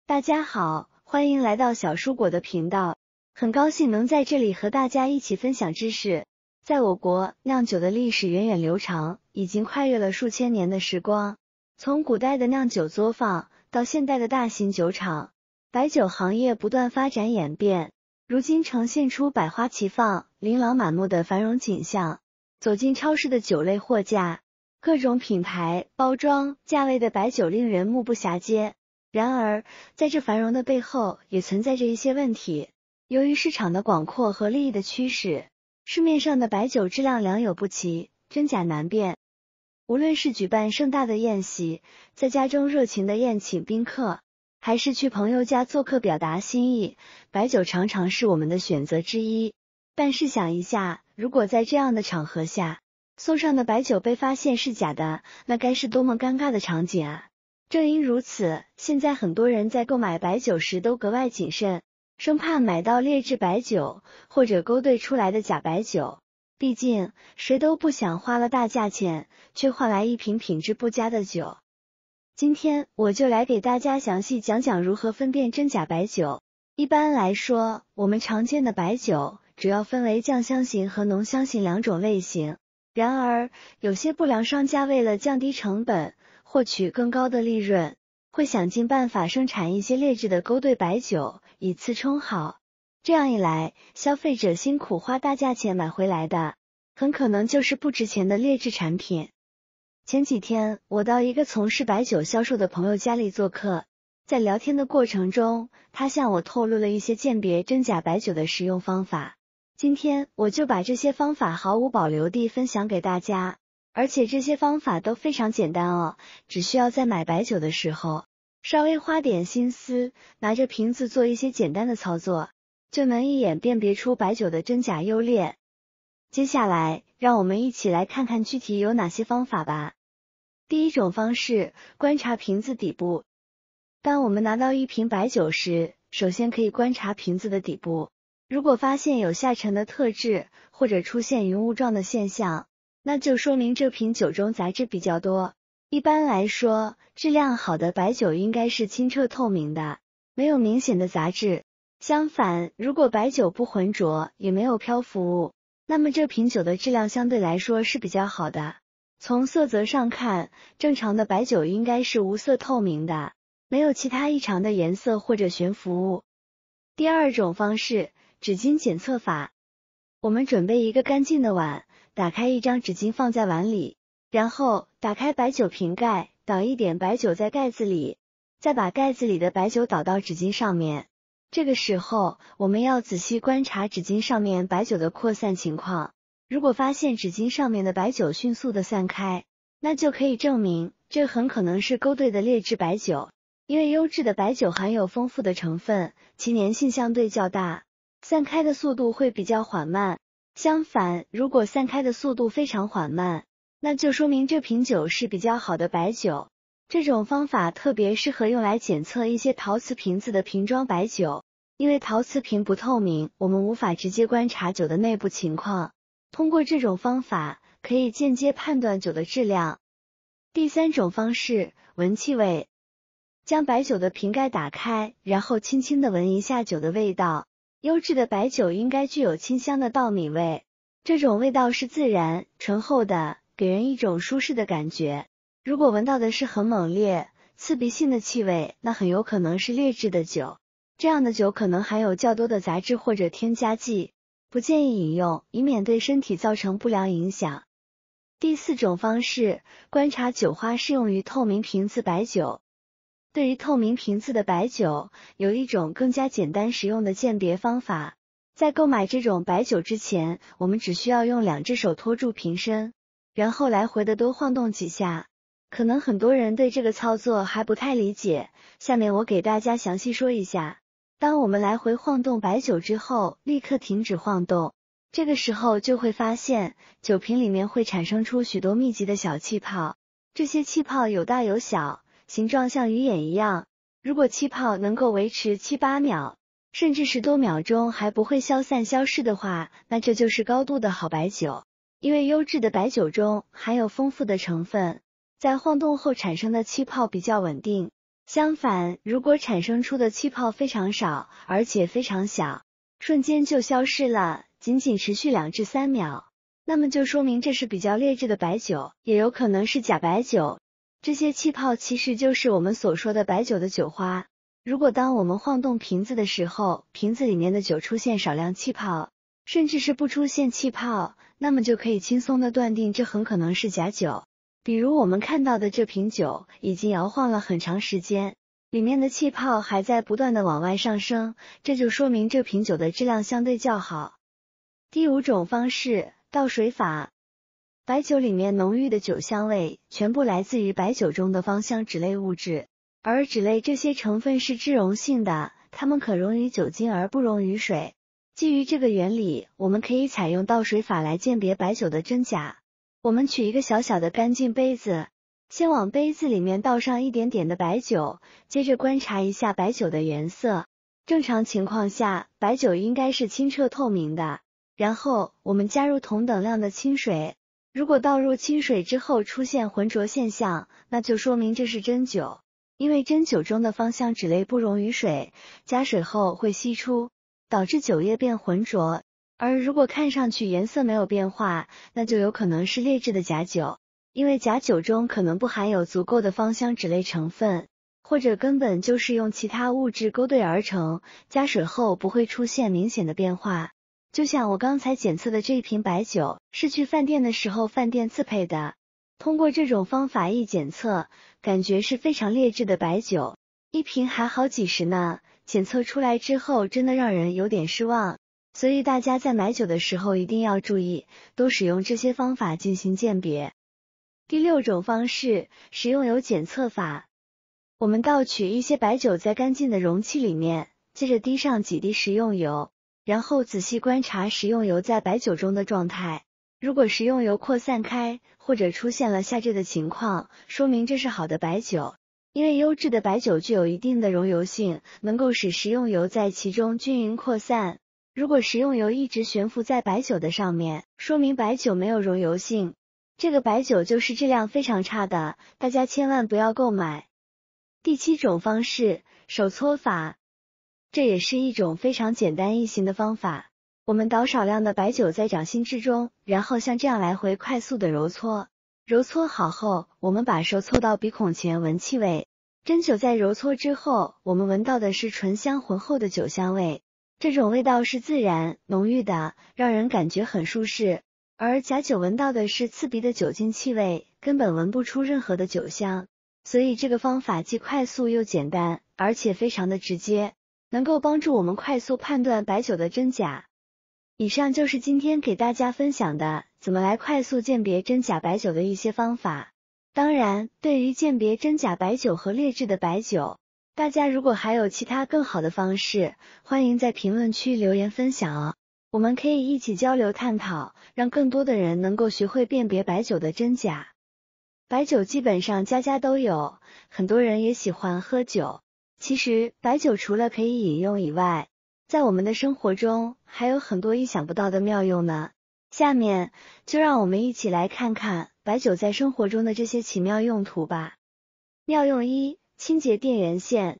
大家好，欢迎来到小蔬果的频道，很高兴能在这里和大家一起分享知识。在我国，酿酒的历史源远流长，已经跨越了数千年的时光。从古代的酿酒作坊到现代的大型酒厂，白酒行业不断发展演变，如今呈现出百花齐放、琳琅满目的繁荣景象。走进超市的酒类货架，各种品牌、包装、价位的白酒令人目不暇接。然而，在这繁荣的背后，也存在着一些问题。由于市场的广阔和利益的驱使，市面上的白酒质量良莠不齐，真假难辨。无论是举办盛大的宴席，在家中热情的宴请宾客，还是去朋友家做客表达心意，白酒常常是我们的选择之一。但试想一下，如果在这样的场合下，送上的白酒被发现是假的，那该是多么尴尬的场景啊！正因如此，现在很多人在购买白酒时都格外谨慎，生怕买到劣质白酒或者勾兑出来的假白酒。毕竟，谁都不想花了大价钱，却换来一瓶品质不佳的酒。今天我就来给大家详细讲讲如何分辨真假白酒。一般来说，我们常见的白酒主要分为酱香型和浓香型两种类型。然而，有些不良商家为了降低成本，获取更高的利润，会想尽办法生产一些劣质的勾兑白酒，以次充好。这样一来，消费者辛苦花大价钱买回来的，很可能就是不值钱的劣质产品。前几天，我到一个从事白酒销售的朋友家里做客，在聊天的过程中，他向我透露了一些鉴别真假白酒的实用方法。今天我就把这些方法毫无保留地分享给大家。而且这些方法都非常简单哦，只需要在买白酒的时候，稍微花点心思，拿着瓶子做一些简单的操作，就能一眼辨别出白酒的真假优劣。接下来，让我们一起来看看具体有哪些方法吧。第一种方式，观察瓶子底部。当我们拿到一瓶白酒时，首先可以观察瓶子的底部，如果发现有下沉的特质，或者出现云雾状的现象，那就说明这瓶酒中杂质比较多。一般来说，质量好的白酒应该是清澈透明的，没有明显的杂质。相反，如果白酒不浑浊，也没有漂浮物，那么这瓶酒的质量相对来说是比较好的。从色泽上看，正常的白酒应该是无色透明的，没有其他异常的颜色或者悬浮物。第二种方式，纸巾检测法。我们准备一个干净的碗，打开一张纸巾放在碗里，然后打开白酒瓶盖，倒一点白酒在盖子里，再把盖子里的白酒倒到纸巾上面。这个时候，我们要仔细观察纸巾上面白酒的扩散情况。如果发现纸巾上面的白酒迅速的散开，那就可以证明这很可能是勾兑的劣质白酒。因为优质的白酒含有丰富的成分，其粘性相对较大，散开的速度会比较缓慢。相反，如果散开的速度非常缓慢，那就说明这瓶酒是比较好的白酒。这种方法特别适合用来检测一些陶瓷瓶子的瓶装白酒，因为陶瓷瓶不透明，我们无法直接观察酒的内部情况。通过这种方法，可以间接判断酒的质量。第三种方式，闻气味。将白酒的瓶盖打开，然后轻轻地闻一下酒的味道。优质的白酒应该具有清香的稻米味，这种味道是自然、醇厚的，给人一种舒适的感觉。如果闻到的是很猛烈、刺鼻性的气味，那很有可能是劣质的酒。这样的酒可能含有较多的杂质或者添加剂，不建议饮用，以免对身体造成不良影响。第四种方式，观察酒花适用于透明瓶子白酒。对于透明瓶子的白酒，有一种更加简单实用的鉴别方法。在购买这种白酒之前，我们只需要用2只手托住瓶身，然后来回的多晃动几下。可能很多人对这个操作还不太理解，下面我给大家详细说一下。当我们来回晃动白酒之后，立刻停止晃动，这个时候就会发现酒瓶里面会产生出许多密集的小气泡，这些气泡有大有小，形状像鱼眼一样。如果气泡能够维持7、8秒，甚至10多秒钟还不会消散消失的话，那这就是高度的好白酒。因为优质的白酒中含有丰富的成分，在晃动后产生的气泡比较稳定，相反，如果产生出的气泡非常少，而且非常小，瞬间就消失了，仅仅持续2至3秒，那么就说明这是比较劣质的白酒，也有可能是假白酒。这些气泡其实就是我们所说的白酒的酒花。如果当我们晃动瓶子的时候，瓶子里面的酒出现少量气泡，甚至是不出现气泡，那么就可以轻松的断定这很可能是假酒。比如我们看到的这瓶酒已经摇晃了很长时间，里面的气泡还在不断的往外上升，这就说明这瓶酒的质量相对较好。第5种方式，倒水法。白酒里面浓郁的酒香味全部来自于白酒中的芳香酯类物质，而酯类这些成分是脂溶性的，它们可溶于酒精而不溶于水。基于这个原理，我们可以采用倒水法来鉴别白酒的真假。我们取一个小小的干净杯子，先往杯子里面倒上一点点的白酒，接着观察一下白酒的颜色。正常情况下，白酒应该是清澈透明的。然后我们加入同等量的清水，如果倒入清水之后出现浑浊现象，那就说明这是真酒，因为真酒中的芳香酯类不溶于水，加水后会析出，导致酒液变浑浊。而如果看上去颜色没有变化，那就有可能是劣质的假酒，因为假酒中可能不含有足够的芳香酯类成分，或者根本就是用其他物质勾兑而成，加水后不会出现明显的变化。就像我刚才检测的这一瓶白酒，是去饭店的时候饭店自配的，通过这种方法一检测，感觉是非常劣质的白酒，一瓶还好几十呢，检测出来之后真的让人有点失望。所以大家在买酒的时候一定要注意，多使用这些方法进行鉴别。第6种方式，食用油检测法。我们倒取一些白酒在干净的容器里面，接着滴上几滴食用油，然后仔细观察食用油在白酒中的状态。如果食用油扩散开，或者出现了下坠的情况，说明这是好的白酒。因为优质的白酒具有一定的溶油性，能够使食用油在其中均匀扩散。如果食用油一直悬浮在白酒的上面，说明白酒没有溶油性，这个白酒就是质量非常差的，大家千万不要购买。第7种方式，手搓法。这也是一种非常简单易行的方法。我们倒少量的白酒在掌心之中，然后像这样来回快速的揉搓。揉搓好后，我们把手凑到鼻孔前闻气味。真酒在揉搓之后，我们闻到的是醇香浑厚的酒香味。这种味道是自然浓郁的，让人感觉很舒适。而假酒闻到的是刺鼻的酒精气味，根本闻不出任何的酒香。所以这个方法既快速又简单，而且非常的直接，能够帮助我们快速判断白酒的真假。以上就是今天给大家分享的怎么来快速鉴别真假白酒的一些方法。当然，对于鉴别真假白酒和劣质的白酒，大家如果还有其他更好的方式，欢迎在评论区留言分享哦。我们可以一起交流探讨，让更多的人能够学会辨别白酒的真假。白酒基本上家家都有，很多人也喜欢喝酒。其实，白酒除了可以饮用以外，在我们的生活中还有很多意想不到的妙用呢。下面就让我们一起来看看白酒在生活中的这些奇妙用途吧。妙用1，清洁电源线。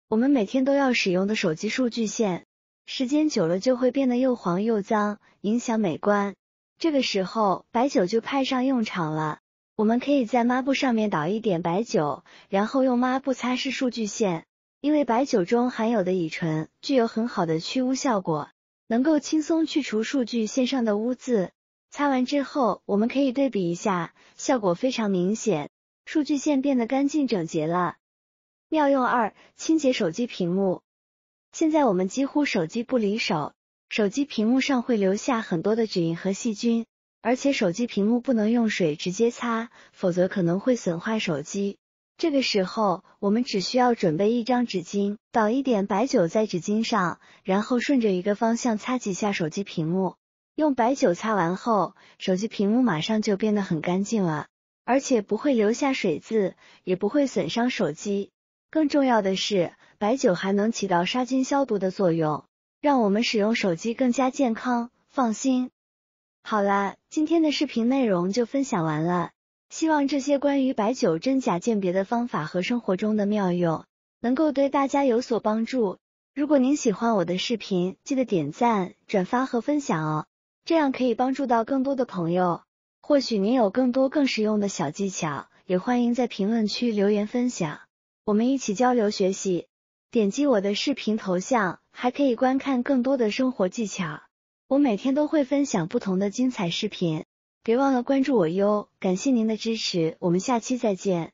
我们每天都要使用的手机数据线，时间久了就会变得又黄又脏，影响美观。这个时候，白酒就派上用场了。我们可以在抹布上面倒一点白酒，然后用抹布擦拭数据线。因为白酒中含有的乙醇具有很好的去污效果，能够轻松去除数据线上的污渍。擦完之后，我们可以对比一下，效果非常明显，数据线变得干净整洁了。妙用2，清洁手机屏幕。现在我们几乎手机不离手，手机屏幕上会留下很多的指印和细菌，而且手机屏幕不能用水直接擦，否则可能会损坏手机。这个时候，我们只需要准备一张纸巾，倒一点白酒在纸巾上，然后顺着一个方向擦几下手机屏幕。用白酒擦完后，手机屏幕马上就变得很干净了，而且不会留下水渍，也不会损伤手机。更重要的是，白酒还能起到杀菌消毒的作用，让我们使用手机更加健康、放心。好了，今天的视频内容就分享完了。希望这些关于白酒真假鉴别的方法和生活中的妙用，能够对大家有所帮助。如果您喜欢我的视频，记得点赞、转发和分享哦，这样可以帮助到更多的朋友。或许您有更多更实用的小技巧，也欢迎在评论区留言分享，我们一起交流学习。点击我的视频头像，还可以观看更多的生活技巧。我每天都会分享不同的精彩视频，别忘了关注我哟。感谢您的支持，我们下期再见。